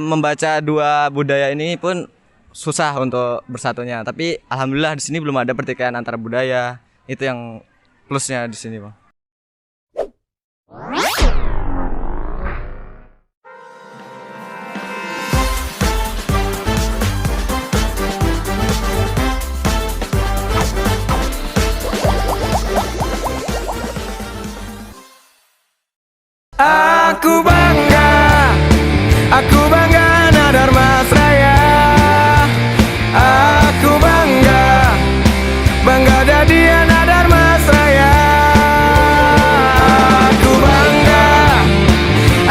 membaca dua budaya ini pun susah untuk bersatunya. Tapi alhamdulillah di sini belum ada pertikaian antara budaya. Itu yang plusnya di sini, Bang. Aku bangga Nadar Mas Raya. Aku bangga dadian Nadar Mas Raya.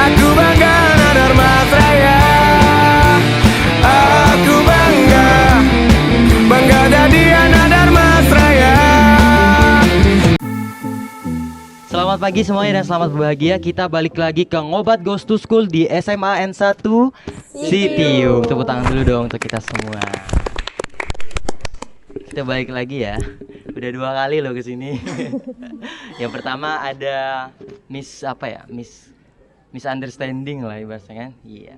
Aku bangga Nadar Mas Raya. Aku bangga dadian Nadar Mas Raya. Selamat pagi semuanya dan selamat berbahagia. Kita balik lagi ke Ngobat Goes to School di SMA N1 Citiung. Tepuk tangan dulu dong untuk kita semua. Kita balik lagi ya. Udah 2 kali loh kesini. Yang pertama ada misunderstanding lah ibaratnya kan. Iya.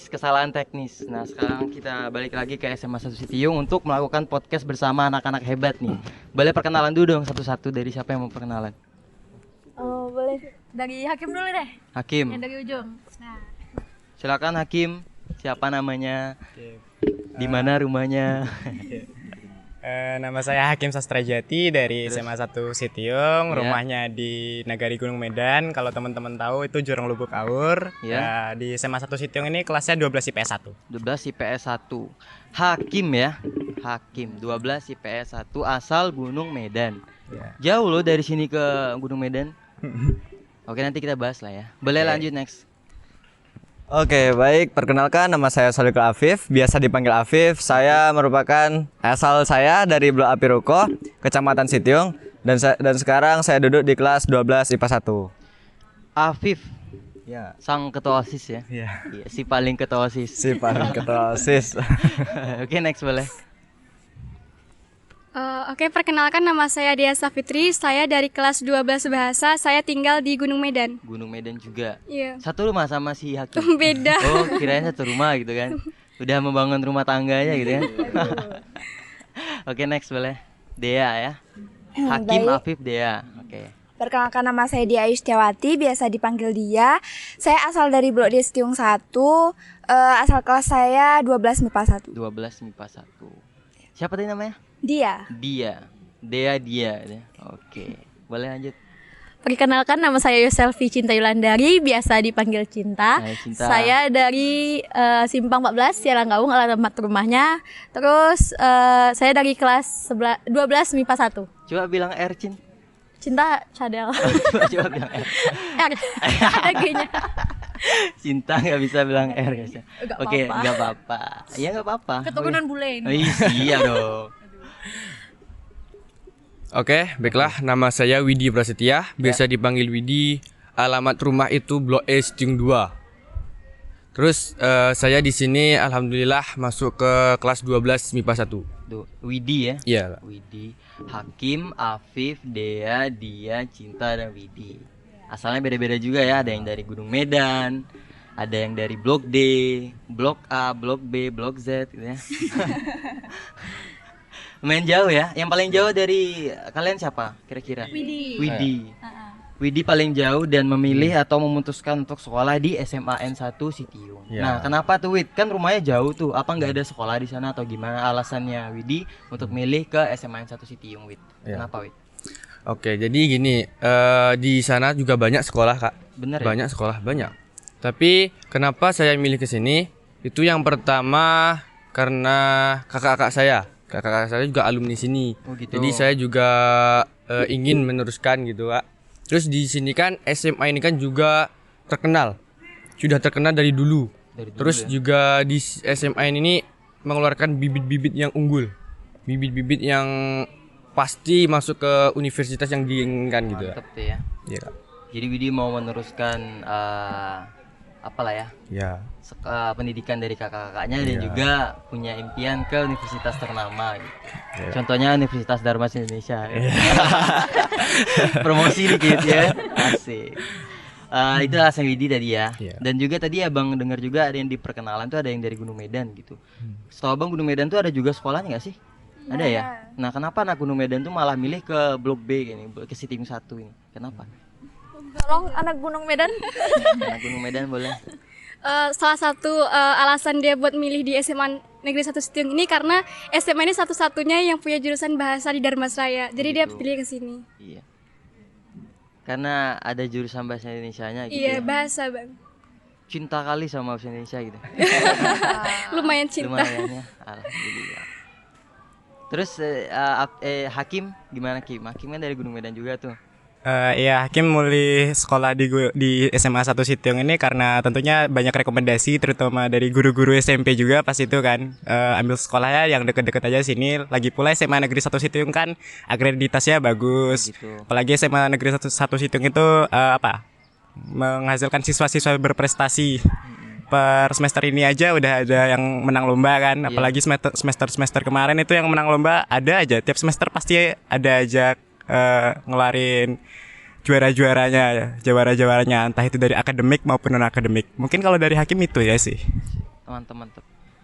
Kesalahan teknis. Nah sekarang kita balik lagi ke SMA 1 Citiung untuk melakukan podcast bersama anak-anak hebat nih. Boleh perkenalan dulu dong satu-satu, dari siapa yang mau perkenalan? Oh boleh, dari Hakim dulu deh. Hakim. Yang dari ujung. Nah, Silakan Hakim. Siapa namanya? Di mana rumahnya? Nama saya Hakim Sastrajati dari SMA 1 Citiung. Ya. Rumahnya di Nagari Gunung Medan. Kalau teman-teman tahu itu Jurang Lubuk Aur. Ya. Di SMA 1 Citiung ini kelasnya 12 IPS 1. 12 IPS 1. Hakim ya. Hakim 12 IPS 1 asal Gunung Medan. Ya. Jauh loh dari sini ke Gunung Medan. Oke, nanti kita bahas lah ya. Boleh lanjut next. Oke, baik. Perkenalkan, nama saya Solikul Afif, biasa dipanggil Afif. Saya merupakan asal saya dari Blok Api Ruko, Kecamatan Citiung, dan sekarang saya duduk di kelas 12 IPA 1. Afif, Ya. sang ketua OSIS ya. Iya. Iya, si paling ketua OSIS. Si paling ketua OSIS. Oke, next boleh. Oke, perkenalkan nama saya Dia Safitri. Saya dari kelas 12 bahasa. Saya tinggal di Gunung Medan. Gunung Medan juga. Iya. Satu rumah sama si Hakim. Beda. Oh, kirain satu rumah gitu kan. Udah membangun rumah tangganya gitu ya. Oke, next boleh. Dea ya. Hakim Baik. Afif Dea. Oke. Perkenalkan nama saya Dia Ayustiawati, biasa dipanggil Dia. Saya asal dari Blok D Citiung 1. Asal kelas saya 12 MIPA 1. 12 MIPA 1. Siapa tadi namanya? Dia. Dia. Dia. Oke. Boleh lanjut. Perkenalkan nama saya Yoselvi Cinta Yulandari, biasa dipanggil Cinta. Hai, Cinta. Saya dari Simpang 14, Sialanggaung, alamat rumahnya. Terus saya dari kelas 12 MIPA 1. Coba bilang R, Cin. Cinta Cadel. Coba bilang R. R. Ada G-nya. Cinta nggak bisa bilang R guys. Nggak Oke, apa-apa. nggak apa-apa. Iya nggak apa-apa. Keturunan bule Oh, ini. iya dong. Oke, baiklah. Nama saya Widi Prasetya, biasa dipanggil Widi. Alamat rumah itu Blok E Citiung 2. Terus saya di sini alhamdulillah masuk ke kelas 12 MIPA 1. Tuh, Widi ya. Iya. Widi, Hakim, Afif, Dea, Dia, Cinta, dan Widi. Asalnya beda-beda juga ya. Ada yang dari Gunung Medan, ada yang dari Blok D, Blok A, Blok B, Blok Z gitu ya. Lumayan jauh ya. Yang paling jauh dari kalian siapa kira-kira? Widi. Widi paling jauh dan memilih atau memutuskan untuk sekolah di SMA N1 Citiung. Ya. Nah, kenapa tuh Wid? Kan rumahnya jauh tuh. Apa nggak ada sekolah di sana atau gimana alasannya Widi untuk milih ke SMA N1 Citiung, Wid? Ya. Kenapa, Wid? Oke, jadi gini, di sana juga banyak sekolah, Kak. Bener ya? Banyak sekolah, banyak. Tapi kenapa saya milih ke sini? Itu yang pertama karena kakak-kakak saya. Kakak-kakak saya juga alumni sini. Oh, gitu. Jadi saya juga ingin meneruskan gitu, Kak. Terus di sini kan SMA ini kan juga terkenal. Sudah terkenal dari dulu. Terus ya? juga di SMA ini mengeluarkan bibit-bibit yang unggul. Bibit-bibit yang pasti masuk ke universitas yang diinginkan gitu, Kak. Mantep tuh ya. Iya, Kak. Jadi Widi mau meneruskan apalah ya? Ya. Pendidikan dari kakak-kakaknya dan Iya. juga punya impian ke universitas ternama gitu. Iya. Contohnya Universitas Darmas Indonesia. Promosi dikit ya. Asik. Itu alasan Widi tadi ya. Iya. Dan juga tadi abang dengar juga ada yang di perkenalan tuh ada yang dari Gunung Medan gitu. Setahu abang Gunung Medan tuh ada juga sekolahnya nggak sih? Ada ya. Nah kenapa anak Gunung Medan tuh malah milih ke Blok B ini, ke Siting 1 ini? Kenapa? Tolong anak Gunung Medan. Anak Gunung Medan boleh. Salah satu alasan dia buat milih di SMA Negeri 1 Sitiung ini karena SMA ini satu-satunya yang punya jurusan bahasa di Dharmasraya. Jadi dia Gitu. pilih ke sini. Iya. Karena ada jurusan bahasa Indonesianya gitu. Iya, ya. bahasa, Bang. Cinta kali sama bahasa Indonesia gitu. Lumayan cinta. Lumayan ya. Alhamdulillah. Terus Hakim gimana Kim? Hakim kan dari Gunung Medan juga tuh. Iya, Hakim mulai sekolah di SMA 1 Sitiung ini karena tentunya banyak rekomendasi terutama dari guru-guru SMP juga pas itu kan ambil sekolahnya yang deket-deket aja sini. Lagi pula SMA Negeri 1 Sitiung kan akreditasnya bagus. Gitu. Apalagi SMA Negeri 1 Sitiung itu menghasilkan siswa-siswa berprestasi. Per semester ini aja udah ada yang menang lomba kan. Apalagi semester kemarin itu yang menang lomba ada aja. Tiap semester pasti ada aja ngelarin juara-juaranya, entah itu dari akademik maupun non akademik. Mungkin kalau dari Hakim itu ya sih. Teman-teman.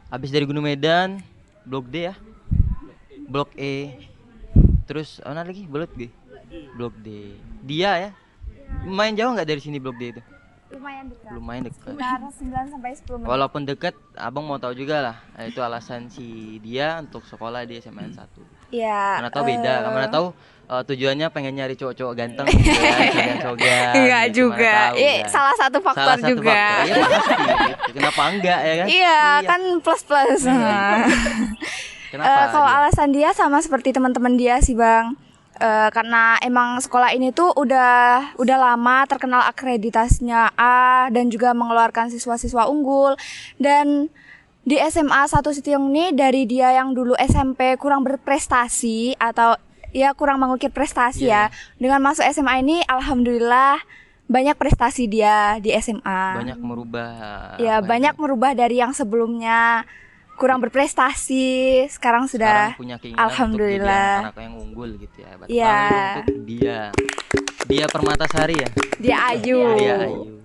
Habis dari Gunung Medan, Blok D ya. Blok E. Terus mana lagi? Blok D. Blok D. Dia ya. Lumayan jauh nggak dari sini Blok D itu? Lumayan dekat. Sekitar 9 sampai 10 menit. Walaupun dekat, abang mau tahu juga lah. Itu alasan si dia untuk sekolah di SMA 1. Iya. Mana tahu beda, mana tahu tujuannya pengen nyari cowok-cowok ganteng gitu ya, cogan. Enggak gitu, juga. mana tahu, ya. Salah satu faktor Salah satu juga. faktor. Ya pasti. Gitu. Kenapa enggak ya kan? Iya, kan plus-plus. Kenapa? Kalau dia? alasan dia sama seperti teman-teman dia sih, Bang. Karena emang sekolah ini tuh udah lama terkenal akreditasinya A dan juga mengeluarkan siswa-siswa unggul. Dan di SMA 1 Sitiung ini dari dia yang dulu SMP kurang berprestasi atau ya kurang mengukir prestasi ya. Dengan masuk SMA ini alhamdulillah banyak prestasi dia di SMA. Banyak merubah. Ya, apa banyak itu? merubah dari yang sebelumnya kurang berprestasi, sekarang sudah Sekarang punya keinginan alhamdulillah. untuk jadi anak yang unggul gitu ya. Berarti Iya. untuk dia Permatasari ya. Dia Ayu. Dia Ayu.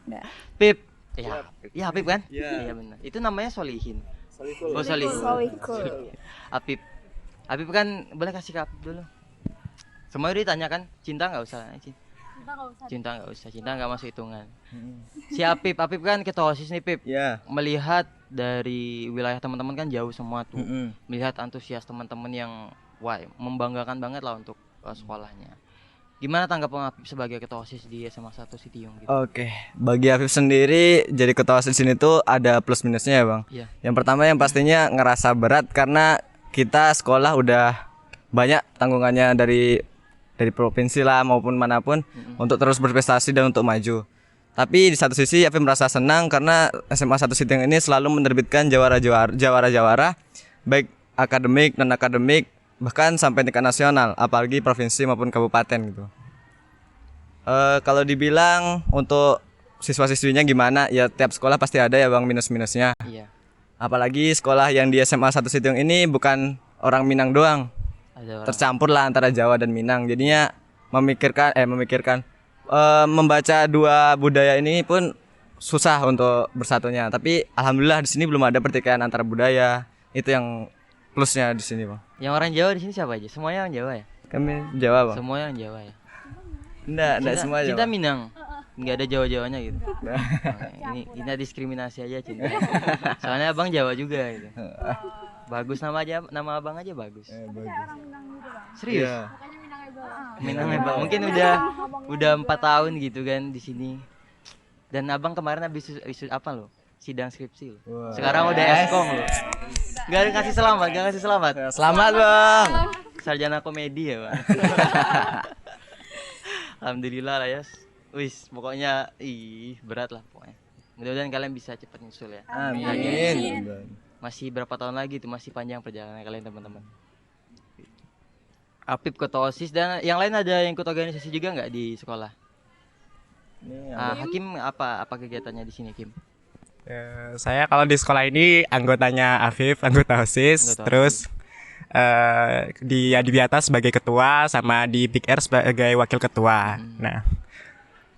Udah. Pip. Ya Pip kan? Iya benar. Itu namanya Solihin. Oh Solihin. Solikul. Apip kan boleh kasih ke Apip dulu. Semua udah ditanya kan, cinta nggak usah. Cinta nggak usah, cinta nggak masuk hitungan. Si Apip kan ketua OSIS nih Pip. Ya. Melihat dari wilayah teman-teman kan jauh semua tuh. Mm-mm. Melihat antusias teman-teman yang wah membanggakan banget lah untuk sekolahnya. Gimana tanggapan Apip sebagai ketua OSIS di SMA 1 Sitiung gitu? Oke, bagi Afif sendiri jadi ketua OSIS sini tuh ada plus minusnya ya Bang. Iya. Yang pertama yang pastinya ngerasa berat karena kita sekolah udah banyak tanggungannya dari provinsi lah maupun manapun untuk terus berprestasi dan untuk maju. Tapi di satu sisi Afif merasa senang karena SMA 1 Sitiung ini selalu menerbitkan jawara-jawara baik akademik, non akademik, bahkan sampai tingkat nasional, apalagi provinsi maupun kabupaten gitu. Kalau dibilang untuk siswa-siswinya gimana? Ya tiap sekolah pasti ada ya Bang minus-minusnya. Iya. Apalagi sekolah yang di SMA 1 Sitiung ini bukan orang Minang doang. Ada orang. Tercampur lah antara Jawa dan Minang. Jadinya memikirkan membaca dua budaya ini pun susah untuk bersatunya. Tapi alhamdulillah di sini belum ada pertikaian antara budaya. Itu yang plusnya di sini, Bang. Yang orang Jawa di sini siapa aja? Semuanya orang Jawa ya? Kami Jawa, Bang. Semuanya orang Jawa ya? Enggak semua Jawa. Cinta Minang. Enggak ada Jawa-Jawanya gitu. Ini diskriminasi aja cinta. Soalnya Abang Jawa juga gitu. Bagus nama Abang aja bagus. Serius? Iya. Minang Bang. Mungkin udah 4 tahun gitu kan di sini. Dan Abang kemarin habis apa lo? Sidang skripsi lo. Sekarang udah eskom lo. Gak ngasih selamat. Selamat, Bang. Sarjana komedi ya Bang. Alhamdulillah lah ya. Wis, pokoknya berat lah pokoknya. Mudah-mudahan kalian bisa cepat nyusul ya. Amin. Masih berapa tahun lagi tuh, masih panjang perjalanan kalian teman-teman. Apip ketua OSIS dan yang lain ada yang ikut organisasi juga nggak di sekolah? Hakim apa kegiatannya di sini Kim? Saya kalau di sekolah ini anggotanya Afif, anggota OSIS, Anggota terus di Adibiata sebagai ketua sama di Big Air sebagai wakil ketua. Nah,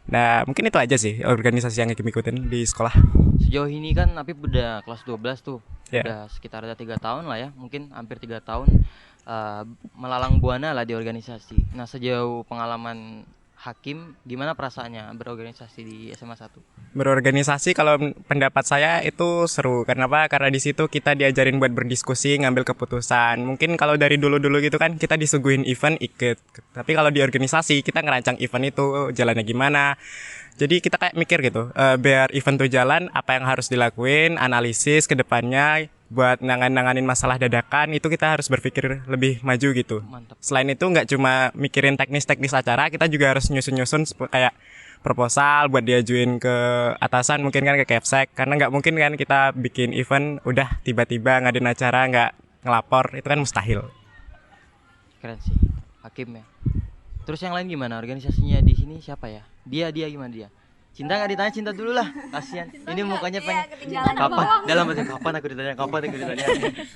Nah, mungkin itu aja sih organisasi yang Hakim ikutin di sekolah. Sejauh ini kan Apip udah kelas 12 tuh. Ya. Udah sekitar ada 3 tahun lah ya, mungkin hampir 3 tahun melalang buana lah di organisasi. Nah, sejauh pengalaman Hakim, gimana perasaannya berorganisasi di SMA 1? Berorganisasi kalau pendapat saya itu seru. Kenapa? Karena di situ kita diajarin buat berdiskusi, ngambil keputusan. Mungkin kalau dari dulu-dulu gitu kan kita disuguhin event ikut. Tapi kalau di organisasi kita ngerancang event itu jalannya gimana. Jadi kita kayak mikir gitu, biar event tuh jalan, apa yang harus dilakuin, analisis ke depannya buat nanganin masalah dadakan, itu kita harus berpikir lebih maju gitu. Mantap. Selain itu nggak cuma mikirin teknis-teknis acara, kita juga harus nyusun-nyusun kayak proposal buat diajuin ke atasan, mungkin kan ke Kepsek, karena nggak mungkin kan kita bikin event udah tiba-tiba ngadain acara nggak ngelapor, itu kan mustahil. Keren sih, Hakim ya. Terus yang lain gimana? Organisasinya di sini siapa ya? Dia gimana dia? Cinta nggak ditanya, Cinta dulu lah, kasihan. Ini mukanya pengen kapan? Dalam hati kapan aku ditanya?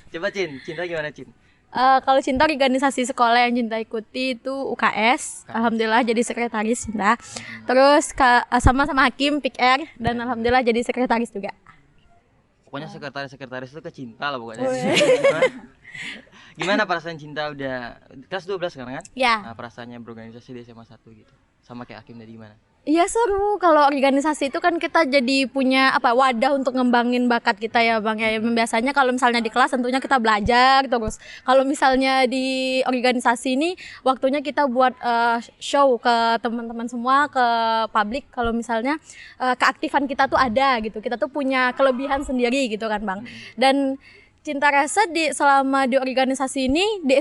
Coba Cinta gimana Cin? Kalau Cinta organisasi sekolah yang Cinta ikuti itu UKS. Alhamdulillah jadi sekretaris Cinta. Terus sama-sama Hakim PIKR dan alhamdulillah jadi sekretaris juga. Pokoknya sekretaris itu ke Cinta lah pokoknya. Gimana perasaan Cinta udah kelas 12 sekarang kan? Ya. Nah, perasaannya berorganisasi di SMA 1 gitu. Sama kayak Hakim tadi gimana? Iya seru, kalau organisasi itu kan kita jadi punya wadah untuk ngembangin bakat kita ya Bang ya. Biasanya kalau misalnya di kelas tentunya kita belajar terus. Kalau misalnya di organisasi ini waktunya kita buat show ke teman-teman semua, ke publik kalau misalnya keaktifan kita tuh ada gitu. Kita tuh punya kelebihan sendiri gitu kan Bang. Dan Cinta rasa selama di organisasi ini di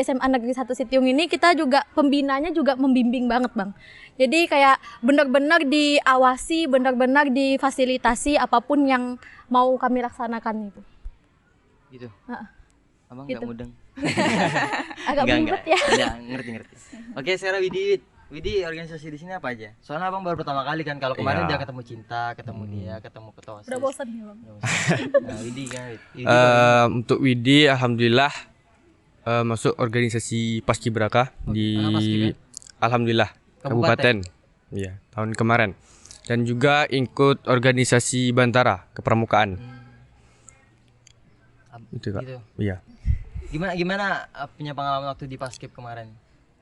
SMA Negeri 1 Sitiung ini kita juga pembinanya juga membimbing banget Bang. Jadi kayak benar-benar diawasi, benar-benar difasilitasi apapun yang mau kami laksanakan itu. Gitu. Abang Gitu. nggak mudeng. Agak ribet ya. Ya, ngerti. Oke, sekarang Widi organisasi di sini apa aja? Soalnya abang baru pertama kali kan. Kalau kemarin Iya. udah ketemu Cinta, ketemu dia, ketemu ketua OSIS. Udah bosan ya Bang. Nah, Widi kan. Untuk Widi, alhamdulillah masuk organisasi Paskibraka di Anak Paskib ya? alhamdulillah Kabupaten. Kabupaten. Iya, tahun kemarin. Dan juga ikut organisasi Bantara Kepramukaan. Itu Kak. Gitu. Iya. Gimana punya pengalaman waktu di Paskib kemarin?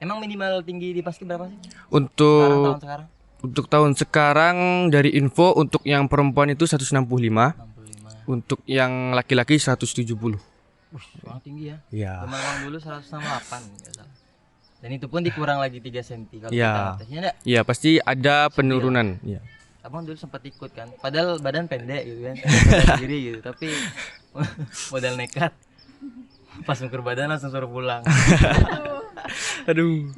Emang minimal tinggi di Paskib berapa sih? Untuk Sekarang? untuk tahun sekarang dari info untuk yang perempuan itu 165, 65. untuk yang laki-laki 170. Sangat tinggi ya. Iya. Kemarin dulu 168 nggak salah. Dan itu pun dikurang lagi 3 cm kalau Iya. kita tesnya enggak? Iya, pasti ada penurunan. Iya. Abang dulu sempat ikut kan. Padahal badan pendek gitu kan. Sendiri gitu, tapi modal nekat. Pas ukur badan langsung suruh pulang. Aduh.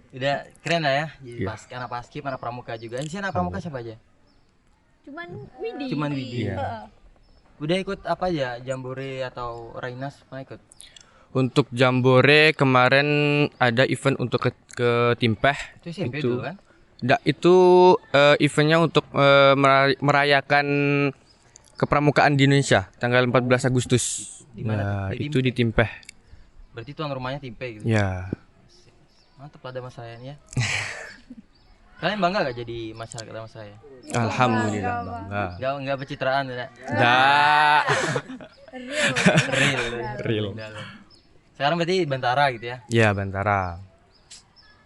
Udah keren lah ya. Jadi Iya. anak Paskib, anak pramuka juga. Di sini anak pramuka siapa aja? Cuman Widi. Iya. Udah ikut apa aja? Jambore atau Rainas pernah ikut? Untuk Jambore kemarin ada event untuk ke Timpeh. Itu SMP Itu. dulu kan? Nggak, itu eventnya untuk merayakan kepramukaan di Indonesia tanggal 14 Agustus. Di mana? Nah, Di itu di Timpeh. Berarti tuan rumahnya Timpe gitu. Ya. Mantap lah ada Mas Ryan ya. Kalian bangga gak jadi masyarakat sama saya? Alhamdulillah bangga. Enggak pencitraan ya. Nggak. Real. Sekarang berarti Bantara gitu ya. Ya, Bantara.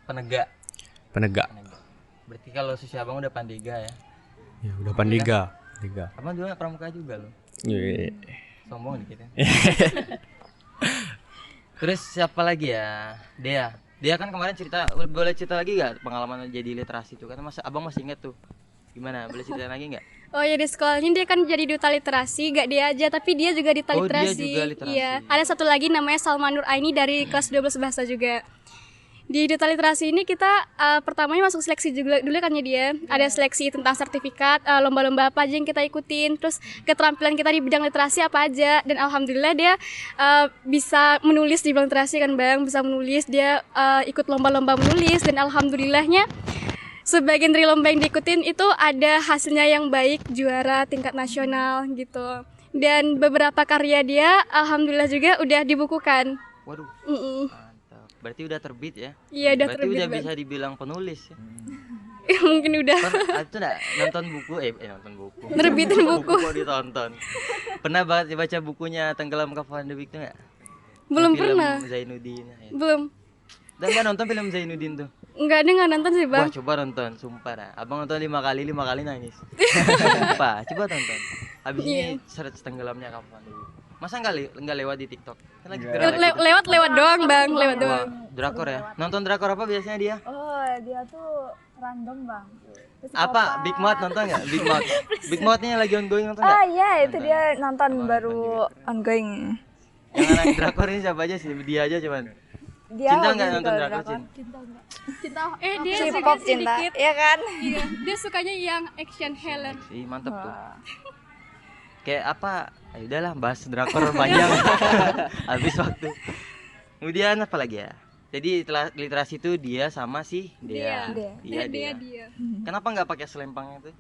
Penegak. Penegak. Berarti kalau susi abang udah Pandega ya. Ya, udah Pandega. Pandega. Abang dulu pramuka juga loh. Iya. Sombong dikit ya. Terus siapa lagi ya? Dia kan kemarin cerita, boleh cerita lagi gak pengalaman jadi literasi tuh? Karena abang masih inget tuh. Gimana? Boleh cerita lagi nggak? Oh ya, di sekolahnya dia kan jadi duta literasi, gak dia aja tapi dia juga duta Oh, dia literasi. juga literasi. Iya, ada satu lagi namanya Salmanur Aini dari kelas 12 bahasa juga. Di duta literasi ini kita pertamanya masuk seleksi juga dulu kan ya dia. Ada seleksi tentang sertifikat, lomba-lomba apa aja yang kita ikutin, terus keterampilan kita di bidang literasi apa aja, dan alhamdulillah dia bisa menulis di bidang literasi kan Bang, bisa menulis, dia ikut lomba-lomba menulis, dan alhamdulillahnya sebagian dari lomba yang diikutin itu ada hasilnya yang baik, juara tingkat nasional gitu. Dan beberapa karya dia alhamdulillah juga udah dibukukan. Waduh. Mm-mm. Mantap. Berarti udah terbit ya? Iya, udah Berarti terbit, udah Bang. bisa dibilang penulis ya. Mungkin udah. Itu enggak nonton buku nonton buku. Nerbitin buku. Kok ditonton. Pernah banget baca bukunya Tenggelam Kapal Handewik tuh enggak? Belum Film pernah. Zainuddin. Ya. Belum. Dan enggak nonton film Zainuddin tuh. Enggak, dia nggak nonton sih, Wah, Bang. coba nonton, sumpah dah. Abang nonton 5 kali nangis. Sumpah, coba tonton. Habis ini search Tenggelamnya Kapal Handewik. Masa enggak lewat di TikTok? Kan lagi viral lagi. Lewat doang, Bang. Lewat Wah, doang. drakor ya. Nonton drakor apa biasanya dia? Oh, dia tuh random bang. Apa? Big Mouth nonton enggak? Big Mouth. Big Mouth-nya lagi ongoing nonton Oh enggak? iya, itu dia nonton baru ongoing. Yang anak drakor ini siapa aja sih? Dia aja cuman. Dia Cinta hobi enggak juga nonton drakor, Cin? Cinta. Dia K-pop suka cinta, sedikit. iya kan? Iya, dia sukanya yang action Helen. Ih, mantep tuh. Kayak apa? Ayo udahlah bahas drakor panjang. Habis waktu. Kemudian apa lagi ya? Jadi literasi itu dia sama si dia. Dia. Kenapa nggak pakai selempangnya tuh?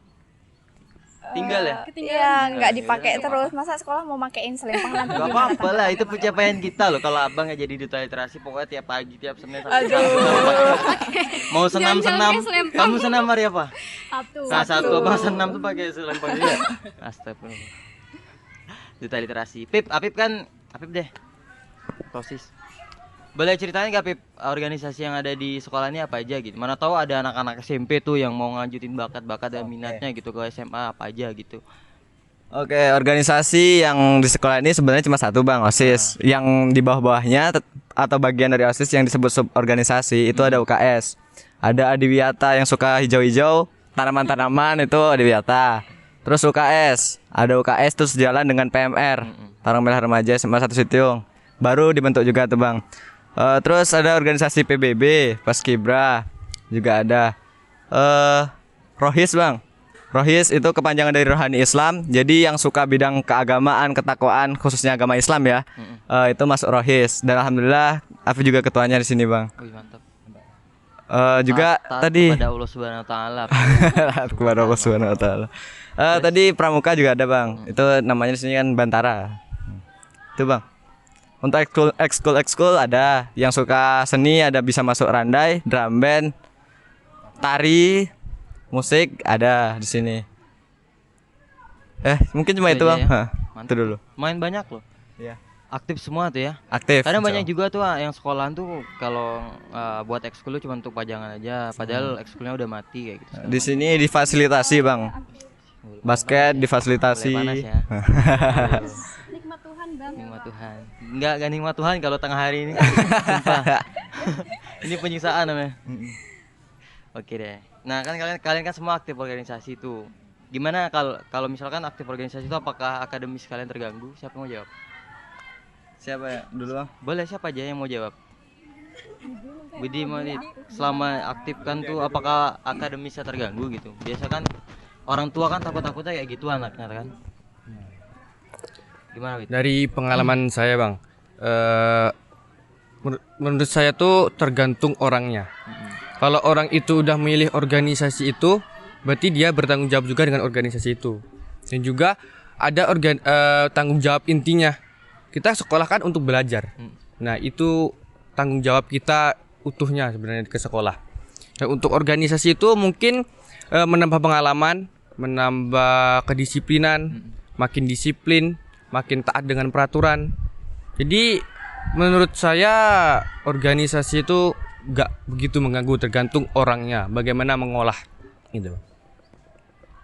Tinggal ya? Iya, nggak dipakai terus. Masa sekolah mau makein selempang nanti Gak gimana? apa-apa lah, itu pencapaian kita loh. Kalau abang ya jadi duta literasi, pokoknya tiap pagi, tiap Senin sampai Aduh. Sabtu. Mau senam-senam, pakai selempang. kamu senam hari apa? Sabtu. Nah, Sabtu abang senam tuh pakai selempang juga. Astagfirullah. Duta literasi. Apip kan, Apip deh. Tosis. Boleh ceritain gak Pip, organisasi yang ada di sekolah ini apa aja gitu? Mana tahu ada anak-anak SMP tuh yang mau ngajutin bakat-bakat dan minatnya gitu ke SMA apa aja gitu. Oke, organisasi yang di sekolah ini sebenarnya cuma satu bang, OSIS. Yang di bawah-bawahnya atau bagian dari OSIS yang disebut suborganisasi itu ada UKS. Ada Adiwiyata yang suka hijau-hijau, tanaman-tanaman itu Adiwiyata. Terus UKS, ada UKS terus jalan dengan PMR, Tarung Merah Remaja SMA 1 Sitiung. Baru dibentuk juga tuh bang. Terus ada organisasi PBB, Paskibra juga ada. Rohis bang. Rohis itu kepanjangan dari Rohani Islam. Jadi yang suka bidang keagamaan, ketakwaan, khususnya agama Islam ya, itu masuk Rohis. Dan alhamdulillah, Afif juga ketuanya di sini bang. Wih, mantap. Juga Taat tadi kepada Allah Subhanahu wa taala. kepada Allah Subhanahu wa taala. Tadi pramuka juga ada bang. Itu namanya di sini kan Bantara. Itu bang. Untuk ekskul ada yang suka seni, ada bisa masuk randai, drum band, tari, musik ada di sini. Mungkin cuma itu aja bang. ya. Hah, Mantap. itu dulu. Main banyak loh. Iya. Aktif semua tuh ya. Aktif. Kadang banyak insya juga tuh yang sekolahan tuh kalau buat ekskul cuma untuk pajangan aja, padahal ekskulnya udah mati kayak gitu. Allah. Di sini difasilitasi bang. Basket difasilitasi. Mulai panas ya. Nikmat Tuhan, Bang. Nikmat Tuhan. Enggak nikmat Tuhan kalau tengah hari ini. Sumpah. Ini penyiksaan namanya. Oke deh. Nah, kan kalian kan semua aktif organisasi tuh. Gimana kalau misalkan aktif organisasi itu apakah akademis kalian terganggu? Siapa yang mau jawab? Siapa ya dulu bang? Boleh siapa aja yang mau jawab? Budi mau nih, selama aktif kan tuh apakah akademisnya terganggu gitu? Biasa kan orang tua kan takut-takutnya kayak gitu anaknya kan. Gimana Wid? Dari pengalaman saya bang, menurut saya tuh tergantung orangnya. Kalau orang itu udah memilih organisasi itu, berarti dia bertanggung jawab juga dengan organisasi itu. Dan juga ada tanggung jawab intinya. Kita sekolah kan untuk belajar. Nah itu tanggung jawab kita utuhnya sebenarnya ke sekolah. Nah, untuk organisasi itu mungkin menambah pengalaman, menambah kedisiplinan, makin disiplin, makin taat dengan peraturan. Jadi menurut saya organisasi itu gak begitu mengganggu, tergantung orangnya bagaimana mengolah gitu.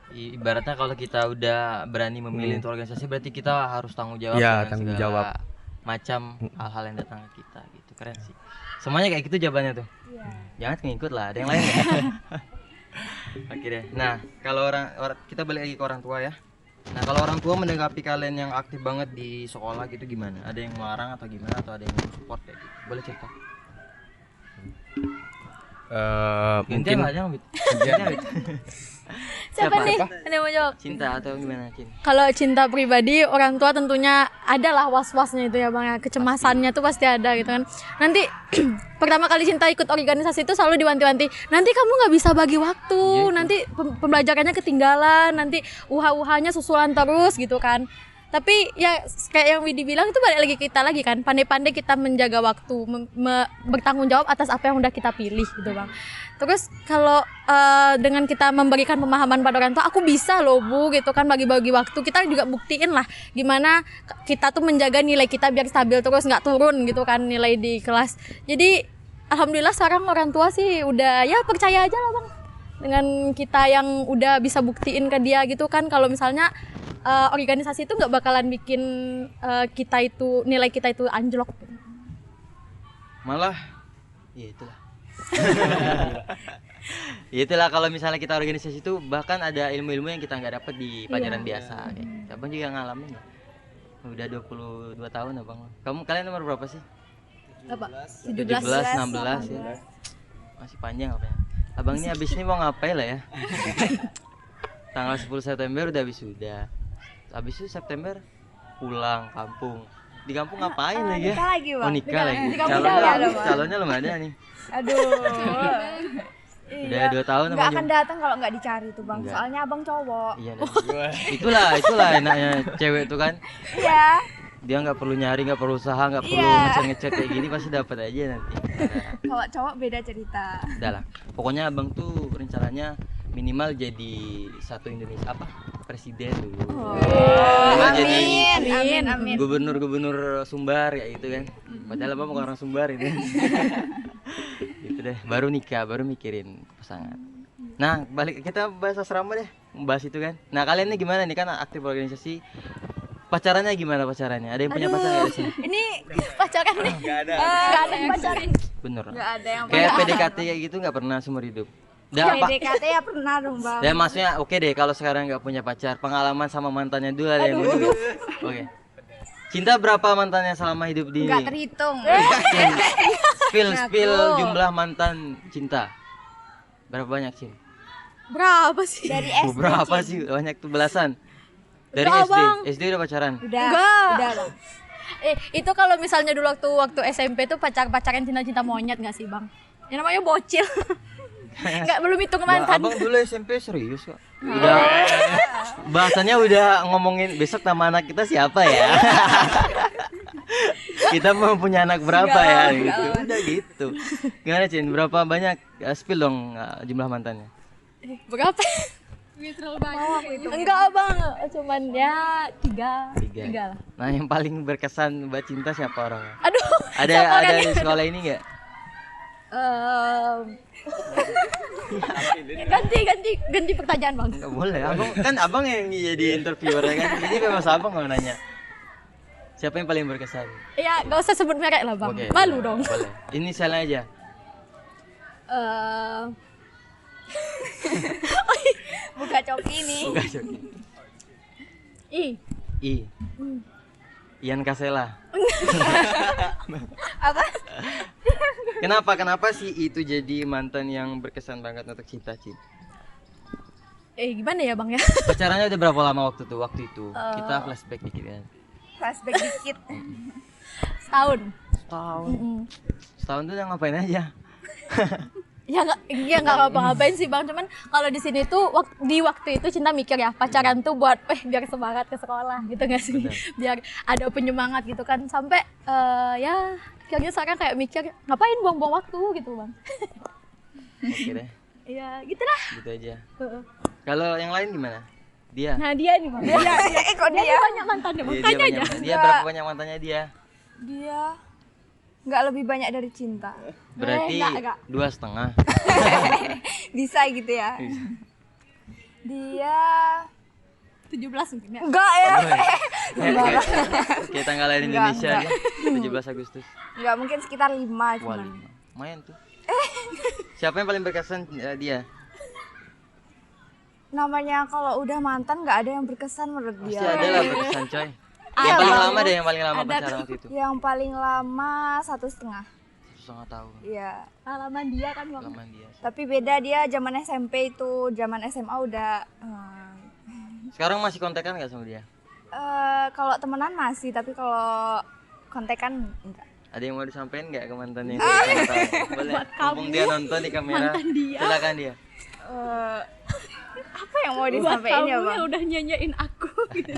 Ibaratnya kalau kita udah berani memilih untuk organisasi berarti kita harus tanggung jawab Ya, dengan tanggung segala jawab. macam hal-hal yang datang ke kita gitu. Keren sih. Semuanya kayak gitu jawabannya tuh. Jangan ngikut lah, ada yang lain ya. Oke deh. Nah, kalau kita balik lagi ke orang tua ya. Nah, kalau orang tua menanggapi kalian yang aktif banget di sekolah gitu gimana? Ada yang melarang atau gimana atau ada yang support kayak gitu? Boleh cerita. Mungkin Gantian aja Wid. Gantian, Wid. Siapa nih? Ada yang mau jawab? Cinta atau gimana, Cin? Kalau cinta pribadi, orang tua tentunya adalah was-wasnya itu ya bang ya, kecemasannya tuh pasti ada gitu kan. Nanti pertama kali cinta ikut organisasi itu selalu diwanti-wanti, nanti kamu nggak bisa bagi waktu, nanti pembelajarannya ketinggalan, nanti UH-UH-nya susulan terus gitu kan. Tapi ya kayak yang Widi bilang itu balik lagi kita lagi kan, pandai-pandai kita menjaga waktu, bertanggung jawab atas apa yang udah kita pilih gitu bang. Terus kalau dengan kita memberikan pemahaman pada orang tua, aku bisa loh bu gitu kan, bagi-bagi waktu, kita juga buktiin lah gimana kita tuh menjaga nilai kita biar stabil terus, nggak turun gitu kan nilai di kelas. Jadi alhamdulillah sekarang orang tua sih udah ya percaya aja lah bang dengan kita yang udah bisa buktiin ke dia gitu kan, kalau misalnya organisasi itu nggak bakalan bikin kita itu, nilai kita itu anjlok. Malah ya itulah. Ya itulah, kalau misalnya kita organisasi itu bahkan ada ilmu-ilmu yang kita nggak dapat di pelajaran biasa. Abang juga ngalamin ya? Udah 22 tahun abang. Kalian nomor berapa sih? 17, 16 ya. Masih panjang apa ya? Abang ini habis ini mau ngapain lah ya? Tanggal 10 September udah wisuda. Habis itu September pulang kampung. Di kampung ngapain lagi ya? Nikah lagi, Bang. Oh nikah lagi. Calonnya belum ada nih. Aduh. Udah 2 tahun Nggak akan datang kalau nggak dicari tuh bang. Enggak. Soalnya abang cowok. Iya. Itulah enaknya cewek tuh kan. Iya. Dia nggak perlu nyari, nggak perlu usaha, nggak perlu ngecek kayak gini, pasti dapat aja nanti. Kalau cowok beda cerita. Udah lah. Pokoknya abang tuh rencananya minimal jadi satu Indonesia presiden dulu. Minimal jadi Amin. gubernur Sumbar ya itu kan. Padahal abang bukan orang Sumbar itu. Gitu deh. Baru nikah, baru mikirin pasangan. Nah, balik kita bahas asrama deh. Bahas itu kan. Nah, kalian nih gimana nih, kan aktif organisasi. Pacarannya gimana pacarannya? Ada yang punya pacar nggak di sini? Ini pacaran nih? Nggak ada yang pacaran. Bener. Nggak ada yang Kayak PDKT kayak gitu nggak pernah seumur hidup. PDKT ya pernah dong bang. Ya maksudnya oke deh kalau sekarang nggak punya pacar, pengalaman sama mantannya dulu ada yang dulu. Oke. Cinta berapa mantannya selama hidup di Nggak terhitung. Spill jumlah mantan cinta. Berapa banyak sih? Berapa sih? Dari SD. Berapa sih? Banyak tuh, belasan. Dari Enggak, SD. Bang. SD udah pacaran. Enggak. Udah bang. Itu kalau misalnya dulu waktu SMP tuh pacaran cinta-cinta monyet nggak sih bang? Yang namanya bocil. Nggak, belum hitung mantan. Abang dulu SMP serius kok. Udah bahasanya udah ngomongin besok nama anak kita siapa ya. Kita mau punya anak berapa ya gitu. Udah gitu. Gimana Cin? Berapa banyak? Spill dong jumlah mantannya. Berapa? Enggak bang, cuman ya tiga lah. Nah yang paling berkesan buat cinta siapa orangnya? Aduh. Ada di sekolah ini nggak? Ganti pertanyaan bang. Nggak boleh. Abang yang jadi interviewer ya kan. Jadi memang abang mau nanya. Siapa yang paling berkesan? Ya nggak usah sebut merek lah bang. Oke, Malu dong. Boleh. Ini salah aja. Buka coki nih. Bukan Joki. I. Ian Kasela. Apa? Kenapa sih itu jadi mantan yang berkesan banget untuk cinta? Gimana ya bang ya? Pacarannya udah berapa lama waktu itu? Kita flashback dikit kan. Flashback dikit. Setahun. Setahun tuh udah ngapain aja? Ya nggak ngapa-ngapain sih bang, cuman kalau di sini tuh di waktu itu cinta mikir ya pacaran tuh buat biar semangat ke sekolah gitu nggak sih. Bener. Biar ada penyemangat gitu kan, sampai ya akhirnya sekarang kayak mikir ngapain buang-buang waktu gitu bang. Oke deh. Ya gitulah. Gitu aja. Kalau yang lain gimana? Dia. Nah dia nih bang. Kok dia? Banyak mantannya bang, Dia tanya aja. Dia berapa banyak mantannya dia? Dia nggak lebih banyak dari cinta. Berarti enggak. 2,5. Bisa gitu ya. Dia 17 mungkin ya. enggak ya. Kayak tanggal lahir Indonesia aja. 17 Agustus. Enggak, mungkin sekitar 5 Wah, cuman. 5. Lumayan tuh. Siapa yang paling berkesan dia? Namanya kalau udah mantan nggak ada yang berkesan menurut Pasti dia. ada lah berkesan coy. Yang paling lama deh, yang paling lama pacaran waktu itu. Yang paling lama 1,5. 1,5 tahun. Iya. Pengalaman dia kan bang. Lama dia. Tapi beda dia zaman SMP itu, zaman SMA udah Sekarang masih kontekan nggak sama dia? kalau temenan masih, tapi kalau kontekan enggak. Ada yang mau disampaikan nggak ke mantannya itu? Boleh. Mumpung dia nonton di kamera. Silakan dia. Apa yang mau disampaikan ya, Kamu Bang? yang udah nyanyain aku gitu.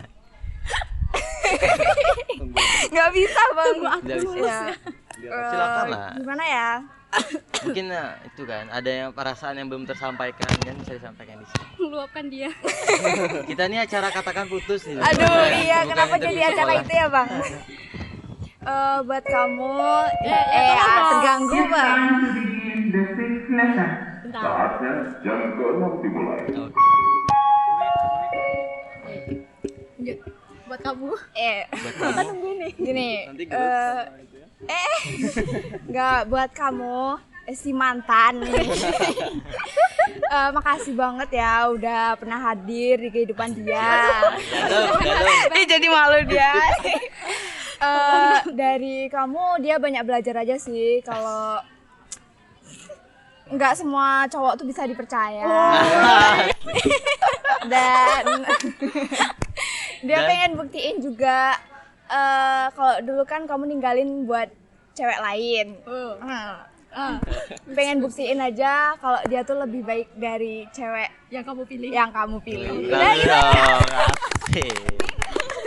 Nggak bisa bang. Nggak bisa. Ya. Silakan lah. Gimana ya? Mungkin itu kan ada yang perasaan yang belum tersampaikan kan bisa disampaikan di sini. Meluapkan dia. Kita ini acara katakan putus nih. Aduh iya, Bukan kenapa interview jadi acara sekolah. itu ya bang? Buat kamu, terganggu bang. Saatnya jam ke-6 dimulai. Buat kamu. Buat kamu. Gini, nggak buat kamu si mantan nih. Makasih banget ya udah pernah hadir di kehidupan dia. Ih jadi malu dia. Dari kamu dia banyak belajar aja sih kalau nggak semua cowok tuh bisa dipercaya. Dan dia pengen buktiin juga kalau dulu kan kamu ninggalin buat cewek lain. Pengen buktiin aja kalau dia tuh lebih baik dari cewek Yang kamu pilih. Udah gitu aja.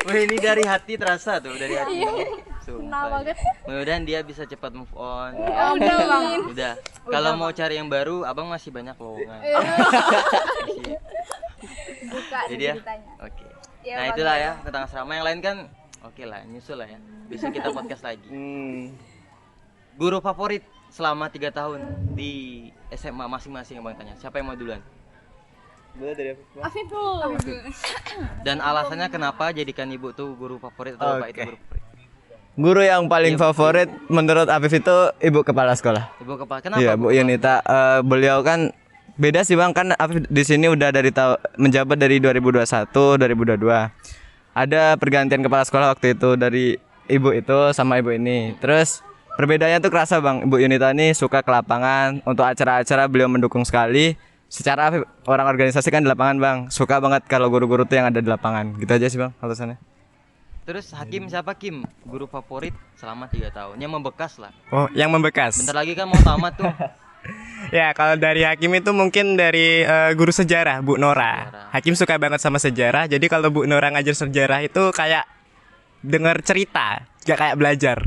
Wah ini dari hati terasa tuh dari hati. Kenal banget. Mudah-mudahan dia bisa cepat move on. Udah bang. Udah. Kalau mau cari yang baru, abang masih banyak lowongan. Buka Jadi ya. ceritanya. Oke. Ya, Nah Bang. itulah ya tentang asrama, yang lain kan oke lah, nyusul lah ya. Bisa kita podcast lagi. Guru favorit selama 3 tahun di SMA masing-masing yang bang tanya. Siapa yang mau duluan? Afif dulu. Dan alasannya kenapa jadikan ibu tuh guru favorit atau bapak itu Oke. guru favorit? Guru yang paling favorit menurut Afif itu ibu kepala sekolah. Ibu kepala. Kenapa? Iya, Bu Yunita. Beliau kan beda sih Bang, kan Afif di sini udah menjabat dari 2021, 2022. Ada pergantian kepala sekolah waktu itu dari ibu itu sama ibu ini. Terus perbedaannya tuh kerasa Bang. Ibu Yunita ini suka ke lapangan, untuk acara-acara beliau mendukung sekali. Secara Afif, orang organisasi kan di lapangan Bang, suka banget kalau guru-guru tuh yang ada di lapangan. Gitu aja sih Bang alasannya. Terus Hakim siapa Kim? Guru favorit selama 3 tahun. Yang membekas lah. Oh, yang membekas. Bentar lagi kan mau tamat tuh. Ya, kalau dari Hakim itu mungkin dari guru sejarah, Bu Nora. Sejarah. Hakim suka banget sama sejarah. Jadi kalau Bu Nora ngajar sejarah itu kayak denger cerita, gak kayak belajar.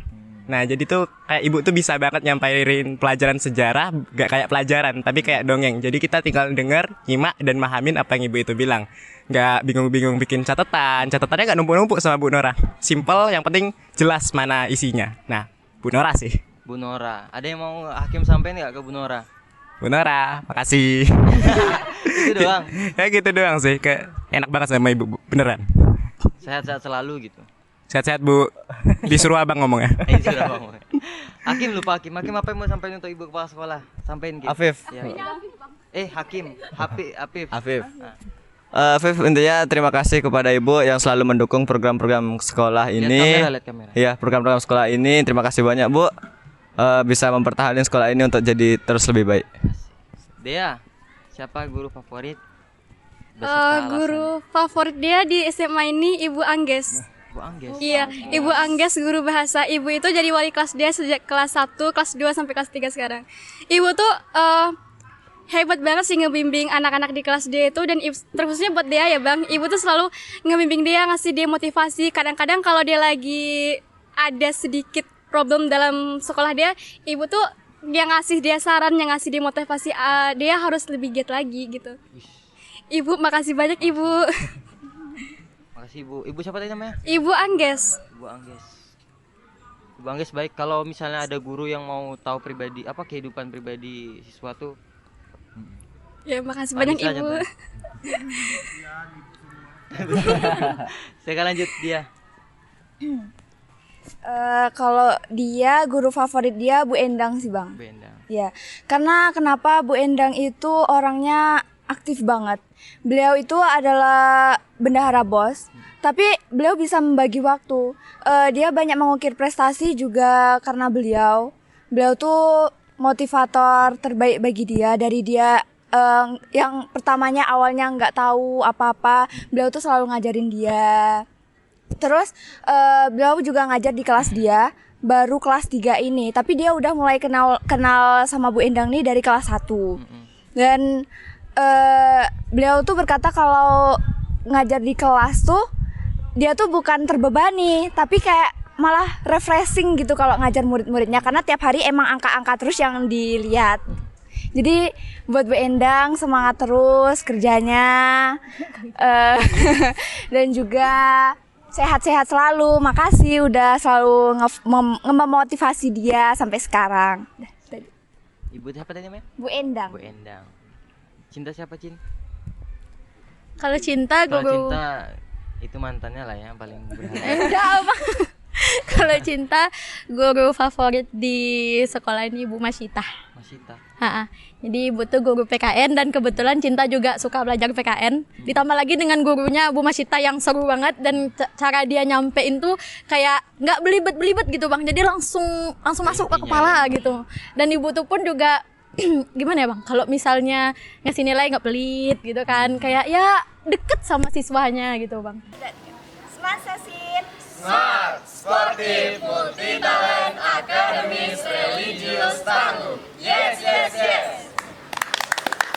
Nah, jadi tuh kayak ibu tuh bisa banget nyampein pelajaran sejarah, gak kayak pelajaran, tapi kayak dongeng. Jadi kita tinggal denger, nyimak, dan mahamin apa yang ibu itu bilang. Gak bingung-bingung bikin catatan. Catatannya gak numpuk-numpuk sama Bu Nora. Simple, yang penting jelas mana isinya. Nah, Bu Nora sih. Bu Nora. Ada yang mau Hakim sampein nggak ke Bu Nora? Bu Nora, makasih. Itu doang. Ya gitu doang sih, kayak enak banget sama ibu, Bu. Beneran. Sehat-sehat selalu gitu. Sehat-sehat Bu. Disuruh abang ngomong ya. Sudah Bang. Hakim lupa Hakim. Hakim apa yang mau sampein untuk ibu kepala sekolah? Sampein Kim. Afif. Ya. Hakim. Afif. Afif. Afif, intinya terima kasih kepada Ibu yang selalu mendukung program-program sekolah ini. Lihat kamera. Iya, program-program sekolah ini. Terima kasih banyak Bu. Bisa mempertahankan sekolah ini untuk jadi terus lebih baik. Dea, siapa guru favorit? Beserta Guru favorit dia di SMA ini Ibu Angges. alasan. Bu Angges. Iya, Ibu Angges guru bahasa. Ibu itu jadi wali kelas dia sejak kelas 1, kelas 2 sampai kelas 3 sekarang. Ibu tuh hebat banget sih ngebimbing anak-anak di kelas dia itu, dan terkhususnya buat dia ya Bang. Ibu tuh selalu ngebimbing dia, ngasih dia motivasi. Kadang-kadang kalau dia lagi ada sedikit problem dalam sekolah dia, ibu tuh yang ngasih dia saran, yang ngasih dia motivasi, dia harus lebih giat lagi gitu. Ibu, makasih banyak Ibu. Makasih Ibu. Ibu siapa tadi namanya? Ibu Angges. Ibu Angges. Ibu Angges baik. Kalau misalnya ada guru yang mau tahu pribadi kehidupan pribadi siswa tuh, Ya, makasih Pak banyak Nisa Ibu. contohnya. Saya lanjut dia. Kalau dia guru favorit dia Bu Endang sih bang. Benda. Ya, karena kenapa Bu Endang itu orangnya aktif banget. Beliau itu adalah bendahara BOS, tapi beliau bisa membagi waktu. Dia banyak mengukir prestasi juga karena beliau. Beliau tuh motivator terbaik bagi dia. Dari dia yang pertamanya awalnya nggak tahu apa-apa, beliau tuh selalu ngajarin dia. Terus beliau juga ngajar di kelas dia, baru kelas 3 ini. Tapi dia udah mulai kenal sama Bu Endang nih dari kelas 1. Dan beliau tuh berkata kalau ngajar di kelas tuh dia tuh bukan terbebani, tapi kayak malah refreshing gitu kalau ngajar murid-muridnya, karena tiap hari emang angka-angka terus yang dilihat. Jadi buat Bu Endang semangat terus kerjanya, dan juga sehat-sehat selalu. Makasih udah selalu memotivasi dia sampai sekarang. Ibu siapa tadi namanya? Bu Endang. Bu Endang. Cinta siapa, Cin? Kalau cinta Kalau guru cinta itu mantannya lah ya yang paling berharga. enggak apa. Kalau cinta guru favorit di sekolah ini Bu Masita. Masita. Ha-ha. Jadi Ibu tuh guru PKN dan kebetulan Cinta juga suka belajar PKN. Ditambah lagi dengan gurunya Bu Masita yang seru banget dan cara dia nyampein tuh kayak nggak belibet-belibet gitu Bang. Jadi langsung masuk ke kepala gitu. Dan Ibu tuh pun juga gimana ya Bang? Kalau misalnya ngasih nilai nggak pelit gitu kan, kayak ya deket sama siswanya gitu Bang. Smart Sesin. Smart, sportif, multi talent, akademis, religius, tangguh. Yes, yes, yes.